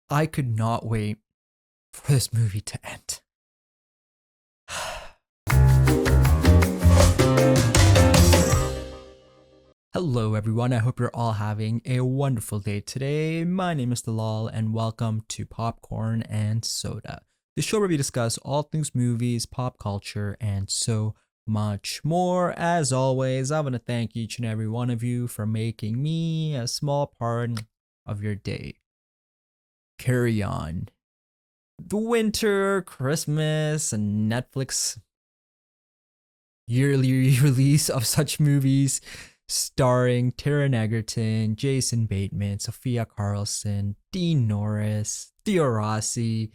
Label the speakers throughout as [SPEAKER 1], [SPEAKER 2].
[SPEAKER 1] I could not wait for this movie to end. Hello, everyone. I hope you're all having a wonderful day today. My name is Dalal, and welcome to Popcorn and Soda, the show where we discuss all things movies, pop culture, and so much more. As always, I want to thank each and every one of you for making me a small part of your day. Carry on. The winter, Christmas, and Netflix yearly release of such movies starring Taron Egerton, Jason Bateman, Sophia Carlson, Dean Norris, Theo Rossi,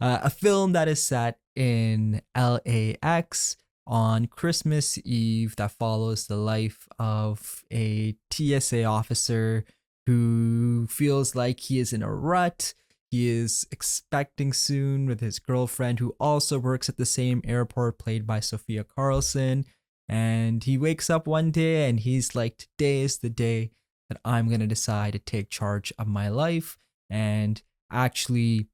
[SPEAKER 1] a film that is set in LAX on Christmas Eve that follows the life of a TSA officer who feels like he is in a rut. He is expecting soon with his girlfriend, who also works at the same airport, played by Sophia Carlson. And he wakes up one day and he's like, today is the day that I'm going to decide to take charge of my life and actually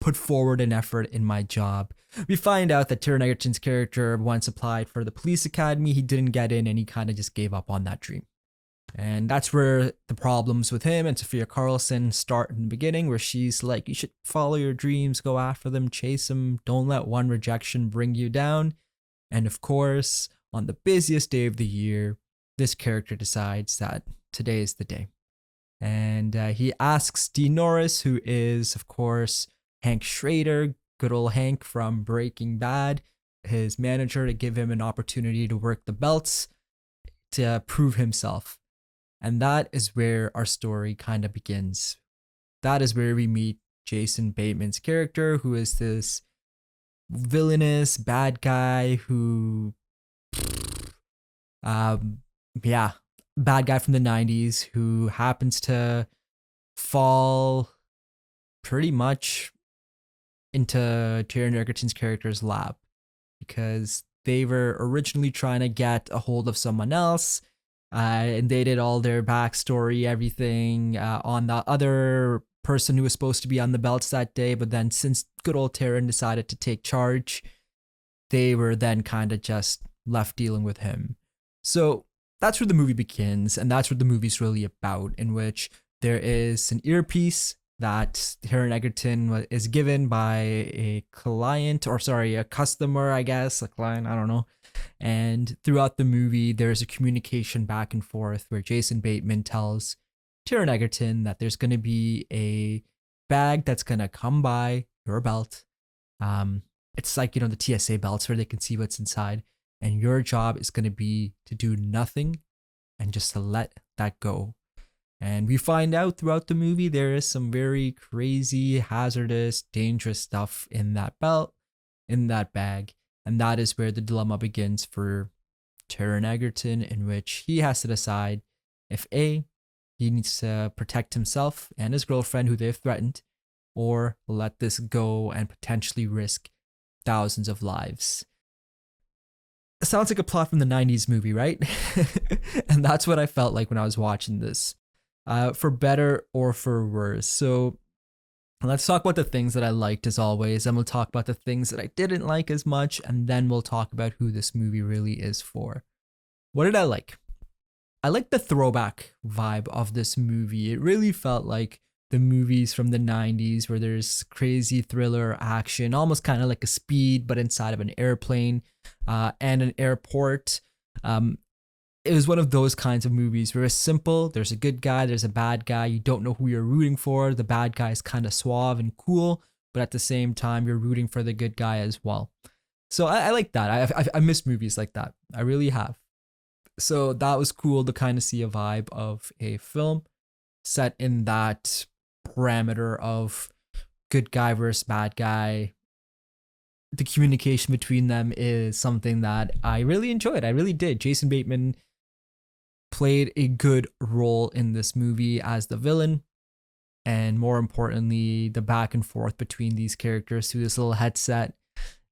[SPEAKER 1] put forward an effort in my job. We find out that Taron Egerton's character once applied for the police academy. He didn't get in and he kind of just gave up on that dream. And that's where the problems with him and Sophia Carlson start in the beginning, where she's like, you should follow your dreams, go after them, chase them, don't let one rejection bring you down. And of course, on the busiest day of the year, this character decides that today is the day. And he asks Dean Norris, who is, of course, Hank Schrader, good old Hank from Breaking Bad, his manager, to give him an opportunity to work the belts to prove himself. And that is where our story kind of begins. That is where we meet Jason Bateman's character, who is this villainous bad guy who, bad guy from the 90s who happens to fall pretty much into Taron Egerton's character's lap because they were originally trying to get a hold of someone else. And they did all their backstory, everything on the other person who was supposed to be on the belts that day. But then since good old Taron decided to take charge, they were then kind of just left dealing with him. So that's where the movie begins. And that's what the movie's really about, in which there is an earpiece that Taron Egerton is given by a customer, I guess, a client, I don't know. And throughout the movie, there's a communication back and forth where Jason Bateman tells Taron Egerton that there's going to be a bag that's going to come by your belt. It's like, the TSA belts where they can see what's inside. And your job is going to be to do nothing and just to let that go. And we find out throughout the movie there is some very crazy, hazardous, dangerous stuff in that belt, in that bag. And that is where the dilemma begins for Taron Egerton, in which he has to decide if A, he needs to protect himself and his girlfriend who they've threatened, or let this go and potentially risk thousands of lives. It sounds like a plot from the 90s movie, right? And that's what I felt like when I was watching this, for better or for worse. So let's talk about the things that I liked, as always, and we'll talk about the things that I didn't like as much, and then we'll talk about who this movie really is for. What did I like? I liked the throwback vibe of this movie. It really felt like the movies from the 90s where there's crazy thriller action, almost kind of like a Speed, but inside of an airplane and an airport. It was one of those kinds of movies where it's simple. There's a good guy, there's a bad guy. You don't know who you're rooting for. The bad guy is kind of suave and cool, but at the same time, you're rooting for the good guy as well. So I like that. I miss movies like that. I really have. So that was cool to kind of see a vibe of a film set in that parameter of good guy versus bad guy. The communication between them is something that I really enjoyed. I really did. Jason Bateman played a good role in this movie as the villain, and more importantly, the back and forth between these characters through this little headset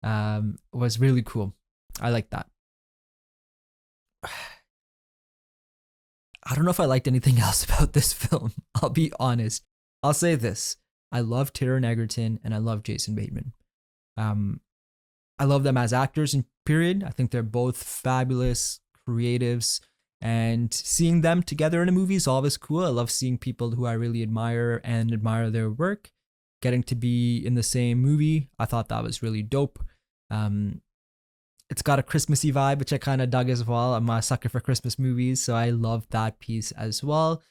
[SPEAKER 1] was really cool. I like that. I don't know if I liked anything else about this film. I'll be honest. I'll say this. I love Taron Egerton and I love Jason Bateman. Um, I love them as actors in period. I think they're both fabulous creatives, and seeing them together in a movie is always cool. I love seeing people who I really admire and admire their work getting to be in the same movie. I thought that was really dope. Um, it's got a Christmassy vibe, which I kind of dug as well. I'm a sucker for Christmas movies, so I love that piece as well.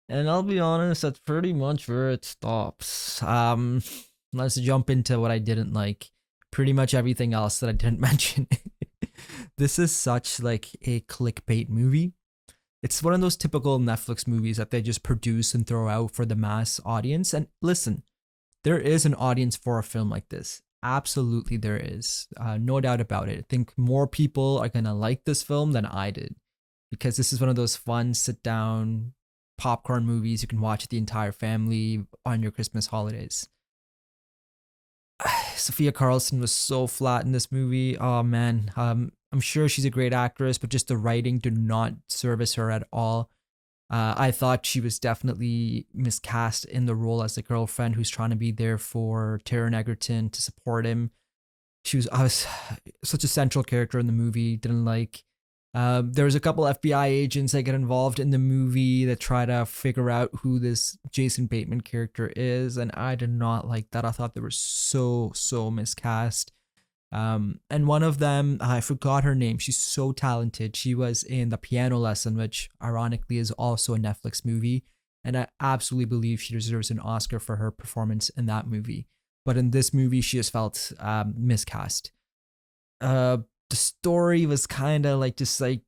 [SPEAKER 1] And I'll be honest, that's pretty much where it stops. Let's jump into what I didn't like. Pretty much everything else that I didn't mention. This is such like a clickbait movie. It's one of those typical Netflix movies that they just produce and throw out for the mass audience. And listen, there is an audience for a film like this. Absolutely, there is. No doubt about it. I think more people are going to like this film than I did, because this is one of those fun sit down popcorn movies you can watch with the entire family on your Christmas holidays. Sophia Carlson was so flat in this movie. Oh man, I'm sure she's a great actress, but just the writing did not service her at all. I thought she was definitely miscast in the role as the girlfriend who's trying to be there for Taron Egerton to support him. I was such a central character in the movie. Didn't like. There was a couple FBI agents that get involved in the movie that try to figure out who this Jason Bateman character is, and I did not like that. I thought they were so miscast. And one of them, I forgot her name. She's so talented. She was in The Piano Lesson, which ironically is also a Netflix movie, and I absolutely believe she deserves an Oscar for her performance in that movie. But in this movie, she just felt miscast. The story was kind of like just like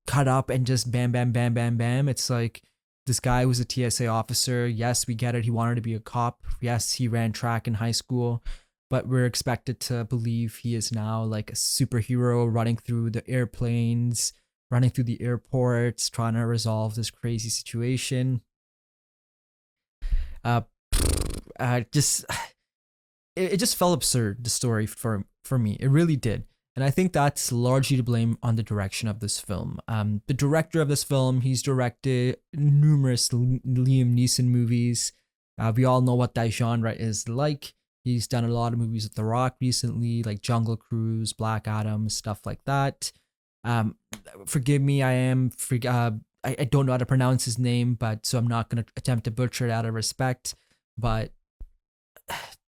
[SPEAKER 1] cut up and just bam, bam, bam, bam, bam. It's like this guy was a TSA officer. Yes, we get it. He wanted to be a cop. Yes, he ran track in high school, but we're expected to believe he is now like a superhero running through the airplanes, running through the airports, trying to resolve this crazy situation. Uh, just it just felt absurd, the story for me. It really did. And I think that's largely to blame on the direction of this film. The director of this film, he's directed numerous Liam Neeson movies. We all know what that genre is like. He's done a lot of movies with The Rock recently, like Jungle Cruise, Black Adam, stuff like that. Forgive me, I don't know how to pronounce his name, but so I'm not going to attempt to butcher it out of respect. But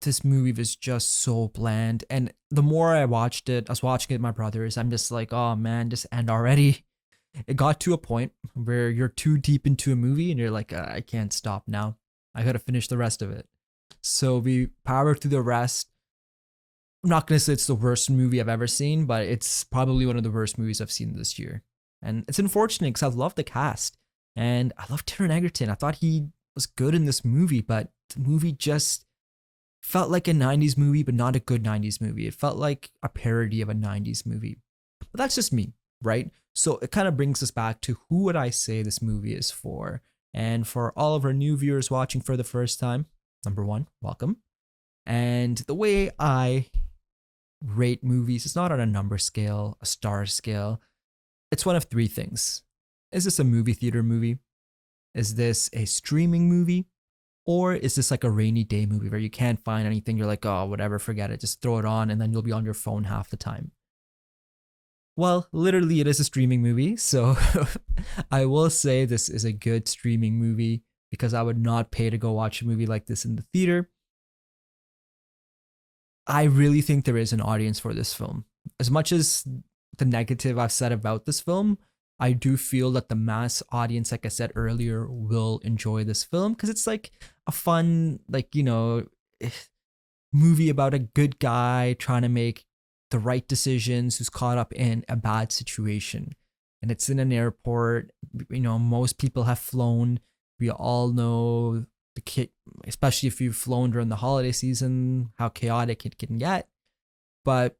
[SPEAKER 1] this movie was just so bland. And the more I watched it, I was watching it with my brothers, I'm just like, oh man, just end already. It got to a point where you're too deep into a movie and you're like, I can't stop now. I gotta finish the rest of it. So we powered through the rest. I'm not gonna say it's the worst movie I've ever seen, but it's probably one of the worst movies I've seen this year. And it's unfortunate because I love the cast. And I love Taron Egerton. I thought he was good in this movie, but the movie just felt like a 90s movie, but not a good 90s movie. It felt like a parody of a 90s movie. But that's just me, right? So it kind of brings us back to who would I say this movie is for? And for all of our new viewers watching for the first time, number one, welcome. And the way I rate movies is not on a number scale, a star scale. It's one of three things. Is this a movie theater movie? Is this a streaming movie? Or is this like a rainy day movie where you can't find anything? You're like, oh, whatever, forget it. Just throw it on and then you'll be on your phone half the time. Well, literally, it is a streaming movie. So I will say this is a good streaming movie because I would not pay to go watch a movie like this in the theater. I really think there is an audience for this film. As much as the negative I've said about this film, I do feel that the mass audience, like I said earlier, will enjoy this film because it's like a fun, like, movie about a good guy trying to make the right decisions who's caught up in a bad situation. And it's in an airport. Most people have flown. We all know especially if you've flown during the holiday season, how chaotic it can get. But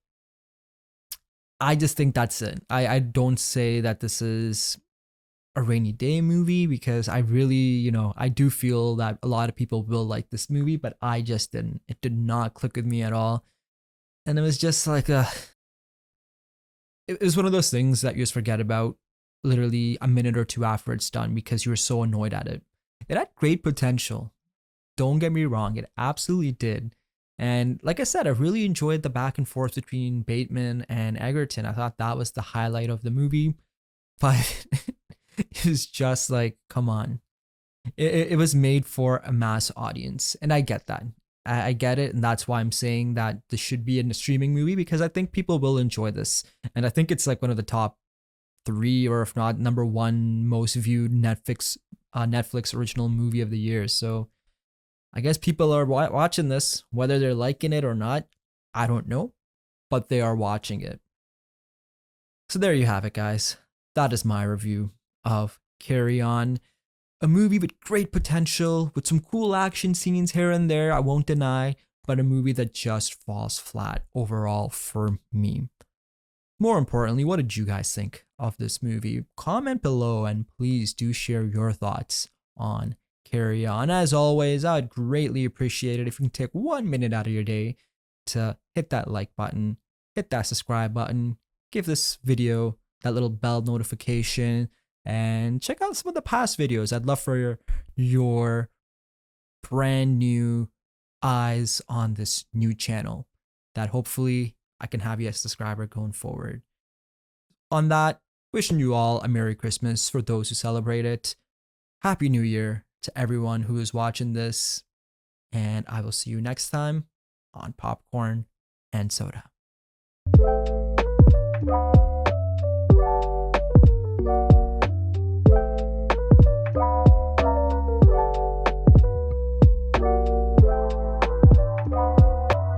[SPEAKER 1] I just think that's it. I don't say that this is a rainy day movie because I really, I do feel that a lot of people will like this movie, but I just didn't. It did not click with me at all. And it was just like it was one of those things that you just forget about literally a minute or two after it's done because you were so annoyed at it. It had great potential. Don't get me wrong, it absolutely did. And like I said, I really enjoyed the back and forth between Bateman and Egerton. I thought that was the highlight of the movie. But it was just like, come on. It was made for a mass audience. And I get that. I get it. And that's why I'm saying that this should be in a streaming movie, because I think people will enjoy this. And I think it's like one of the top three, or if not number one most viewed Netflix original movie of the year. So I guess people are watching this, whether they're liking it or not. I don't know, but they are watching it. So there you have it, guys. That is my review of Carry On, a movie with great potential, with some cool action scenes here and there, I won't deny, but a movie that just falls flat overall for me. More importantly, what did you guys think of this movie? Comment below and please do share your thoughts on Carry On. As always, I'd greatly appreciate it if you can take 1 minute out of your day to hit that like button, hit that subscribe button, give this video that little bell notification, and check out some of the past videos. I'd love for your brand new eyes on this new channel that hopefully I can have you as a subscriber going forward. On that, wishing you all a Merry Christmas for those who celebrate it. Happy New Year to everyone who is watching this. And I will see you next time on Popcorn and Soda.